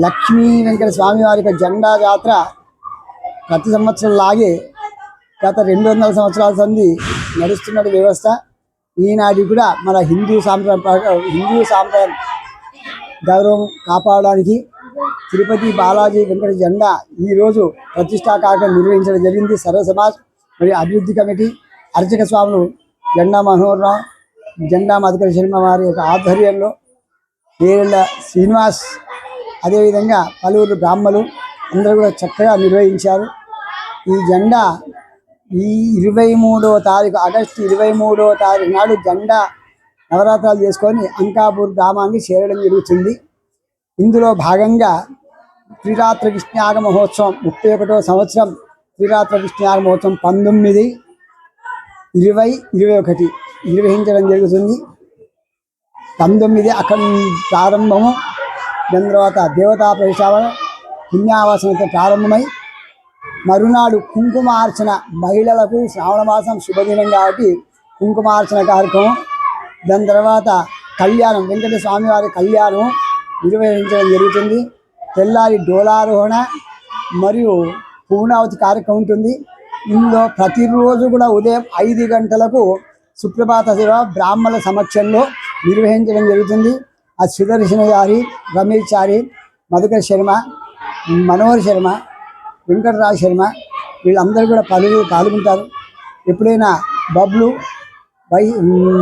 లక్ష్మీ వెంకట స్వామి వారి జెండా జాతర ప్రతి సంవత్సరం లాగే గత 200 సంవత్సరాల సంది నడుస్తున్న వ్యవస్థ. ఈనాటి కూడా మన హిందూ సాంప్రదాయం గౌరవం కాపాడడానికి తిరుపతి బాలాజీ వెంకట జెండా ఈరోజు ప్రతిష్టా కార్యక్రమం నిర్వహించడం జరిగింది. సర్వ సమాజ్ మరియు అభివృద్ధి కమిటీ అర్చక స్వాములు జెండా మనోహరరావు, జెండా మధుకర శర్మ వారి యొక్క ఆధ్వర్యంలో పేరుల శ్రీనివాస్, అదేవిధంగా పలువురు బ్రాహ్మలు అందరూ కూడా చక్కగా నిర్వహించారు. ఈ జెండా ఈ 23వ తారీఖు ఆగస్టు 23వ తారీఖు నాడు జెండా నవరాత్రాలు చేసుకొని అంకాపూర్ గ్రామానికి చేరడం జరుగుతుంది. ఇందులో భాగంగా త్రిరాత్ర కృష్ణయాగ మహోత్సవం 31వ సంవత్సరం త్రిరాత్ర కృష్ణయాగ మహోత్సవం 19, 20, 21 నిర్వహించడం జరుగుతుంది. 19 అక్కడ ప్రారంభము, దాని తర్వాత దేవతా ప్రవేశాల పుణ్యావాసనతో ప్రారంభమై మరునాడు కుంకుమార్చన, మహిళలకు శ్రావణ మాసం శుభదినం కాబట్టి కుంకుమార్చన కార్యక్రమం, దాని తర్వాత కళ్యాణం, వెంకట స్వామివారి కళ్యాణం నిర్వహించడం జరుగుతుంది. తెల్లారి డోలారోహణ మరియు పూర్ణావతి కార్యక్రమం ఉంటుంది. ఇందులో ప్రతిరోజు కూడా ఉదయం 5 గంటలకు సుప్రభాత సేవ బ్రాహ్మణుల సమక్షంలో నిర్వహించడం జరుగుతుంది. ఆ సుదర్శన గారి, రమేష్ చారి, మధుకర్ శర్మ, మనోహర్ శర్మ, వెంకటరాజ్ శర్మ వీళ్ళందరూ కూడా పాల్గొంటారు. ఎప్పుడైనా బబ్లు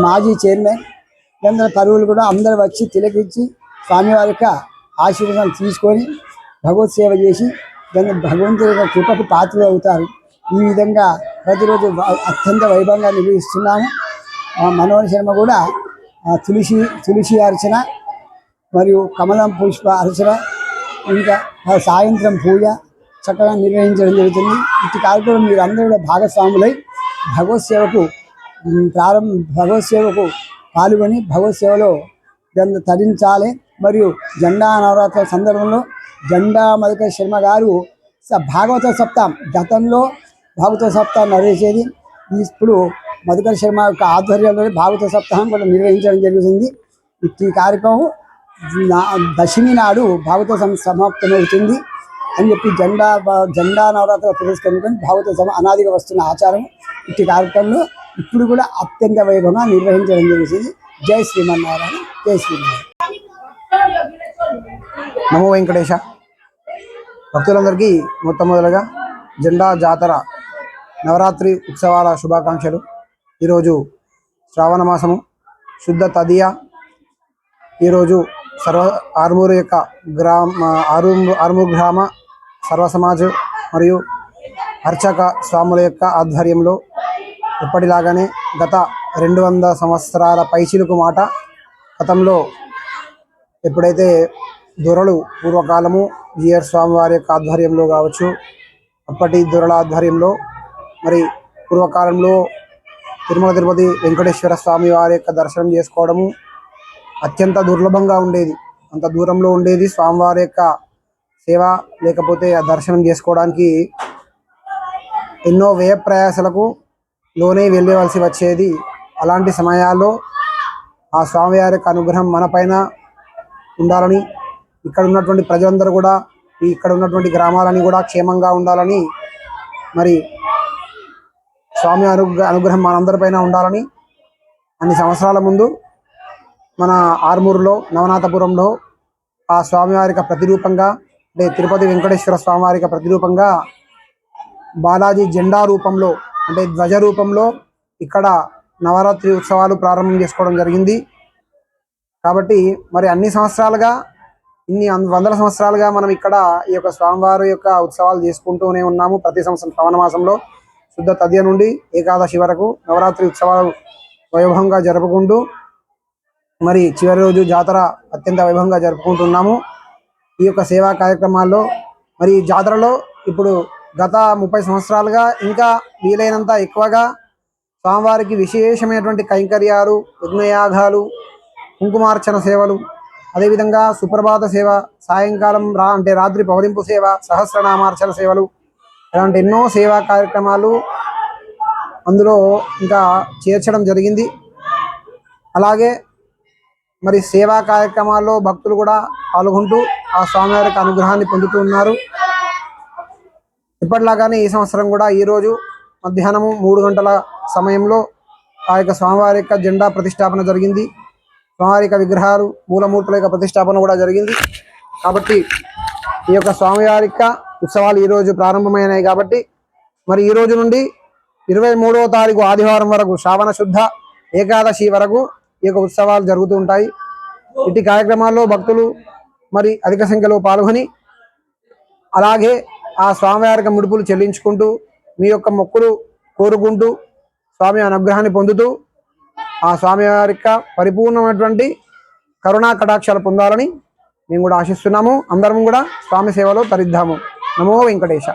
మాజీ చైర్మన్ అందరూ పరువులు కూడా అందరూ వచ్చి తిలకించి స్వామివారి యొక్క ఆశీర్వాదాలు తీసుకొని భగవత్ సేవ చేసి భగవంతుడి యొక్క కృపకు పాత్రలు అవుతారు. ఈ విధంగా ప్రతిరోజు అత్యంత వైభవంగా నిర్వహిస్తున్నాము. మనోహర్ శర్మ కూడా తులసి అర్చన మరియు కమలం పుష్ప అర్చన, ఇంకా సాయంత్రం పూజ చక్కగా నిర్వహించడం జరుగుతుంది. ఇటు కార్యక్రమం మీరు అందరూ కూడా భాగస్వాములై భగవత్ సేవకు పాల్గొని భగవత్ సేవలో తరించాలి. మరియు జెండా నవరాత్రుల సందర్భంలో జెండా మధుకర్ శర్మ గారు భాగవత సప్తాహం, గతంలో భాగవత సప్తాహం నడిచేది, ఇప్పుడు మధుకర్ శర్మ యొక్క ఆధ్వర్యంలో భాగవత సప్తాహం కూడా నిర్వహించడం జరుగుతుంది. ఈ కార్యక్రమం దశమి నాడు భాగవత సమాప్తమవుతుంది అని చెప్పి జెండా నవరాత్రులు పురస్కరించుకొని భాగవత అనాదిగా వస్తున్న ఆచారం. ఇట్టి కార్యక్రమంలో ఇప్పుడు కూడా అత్యంత వైభవంగా నిర్వహించడం జరుగుతుంది. జై శ్రీమన్నారాయణ, జై శ్రీమన్నారాయణ. నమో వెంకటేశ. భక్తులందరికీ మొట్టమొదలుగా జెండా జాతర నవరాత్రి ఉత్సవాల శుభాకాంక్షలు. ఈరోజు శ్రావణ మాసము శుద్ధ తదియ. ఈరోజు ఆర్మూరు యొక్క ఆర్మూరు గ్రామ సర్వసమాజ్ మరియు అర్చక స్వాముల యొక్క ఆధ్వర్యంలో ఎప్పటిలాగానే గత 200 సంవత్సరాల పైచిలుకు మాట, గతంలో ఎప్పుడైతే దొరలు పూర్వకాలము జిఆర్ స్వామి వారి యొక్క ఆధ్వర్యంలో కావచ్చు, అప్పటి దొరల ఆధ్వర్యంలో మరి పూర్వకాలంలో తిరుమల తిరుపతి వెంకటేశ్వర స్వామి వారి యొక్క దర్శనం చేసుకోవడము అత్యంత దుర్లభంగా ఉండేది. అంత దూరంలో ఉండేది స్వామివారి యొక్క సేవ, లేకపోతే ఆ దర్శనం చేసుకోవడానికి ఎన్నో వ్యయ ప్రయాసాలకు లోనే వెళ్ళవలసి వచ్చేది. అలాంటి సమయాల్లో ఆ స్వామివారి యొక్క అనుగ్రహం మన పైన ఉండాలని, ఇక్కడ ఉన్నటువంటి ప్రజలందరూ కూడా ఇక్కడ ఉన్నటువంటి గ్రామాలని కూడా క్షేమంగా ఉండాలని, మరి స్వామి అనుగ్రహం మనందరిపైన ఉండాలని అన్ని సంవత్సరాల ముందు మన ఆర్మూరులో నవనాథపురంలో ఆ స్వామివారికి ప్రతిరూపంగా, అంటే తిరుపతి వెంకటేశ్వర స్వామివారికి ప్రతిరూపంగా బాలాజీ జెండా రూపంలో, అంటే ధ్వజ రూపంలో ఇక్కడ నవరాత్రి ఉత్సవాలు ప్రారంభం చేసుకోవడం జరిగింది. కాబట్టి మరి అన్ని సంవత్సరాలుగా, ఇన్ని వందల సంవత్సరాలుగా మనం ఇక్కడ ఈ యొక్క స్వామివారి యొక్క ఉత్సవాలు చేసుకుంటూనే ఉన్నాము. ప్రతి సంవత్సరం శ్రావణ మాసంలో శుద్ధ తదియ నుండి ఏకాదశి వరకు నవరాత్రి ఉత్సవాలు వైభవంగా జరుపుకుంటూ మరి చివరి రోజు జాతర అత్యంత వైభవంగా జరుపుకుంటున్నాము. ఈ యొక్క సేవా కార్యక్రమాల్లో మరి జాతరలో ఇప్పుడు గత 30 సంవత్సరాలుగా ఇంకా వీలైనంత ఎక్కువగా స్వామివారికి విశేషమైనటువంటి కైంకర్యాలు, యజ్ఞయాగాలు, కుంకుమార్చన సేవలు, అదేవిధంగా సుప్రభాత సేవ, సాయంకాలం అంటే రాత్రి పవలింపు సేవ, సహస్రనామార్చన సేవలు, ఇలాంటి ఎన్నో సేవా కార్యక్రమాలు అందులో ఇంకా చేర్చడం జరిగింది. అలాగే మరి సేవా కార్యక్రమాల్లో భక్తులు కూడా పాల్గొంటూ ఆ స్వామివారి యొక్క అనుగ్రహాన్ని పొందుతూ ఉన్నారు. ఇప్పటిలాగానే ఈ సంవత్సరం కూడా ఈరోజు మధ్యాహ్నము 3 గంటల సమయంలో ఆ యొక్క స్వామివారి యొక్క జెండా ప్రతిష్టాపన జరిగింది. స్వామివారి యొక్క విగ్రహాలు, మూలమూర్తుల యొక్క ప్రతిష్టాపన కూడా జరిగింది. కాబట్టి ఈ యొక్క స్వామివారి యొక్క ఉత్సవాలు ఈరోజు ప్రారంభమైనాయి. కాబట్టి మరి ఈ రోజు నుండి 23వ తారీఖు ఆదివారం వరకు, శ్రావణ శుద్ధ ఏకాదశి వరకు ఈ యొక్క ఉత్సవాలు జరుగుతూ ఉంటాయి. ఇటు కార్యక్రమాల్లో భక్తులు మరి అధిక సంఖ్యలో పాల్గొని అలాగే ఆ స్వామివారికి ముడుపులు చెల్లించుకుంటూ మీ యొక్క మొక్కులు కోరుకుంటూ స్వామి అనుగ్రహాన్ని పొందుతూ ఆ స్వామివారి యొక్క పరిపూర్ణమైనటువంటి కరుణా కటాక్షాలు పొందాలని మేము కూడా ఆశిస్తున్నాము. అందరం కూడా స్వామి సేవలో తరిద్దాము. నమో వెంకటేశ.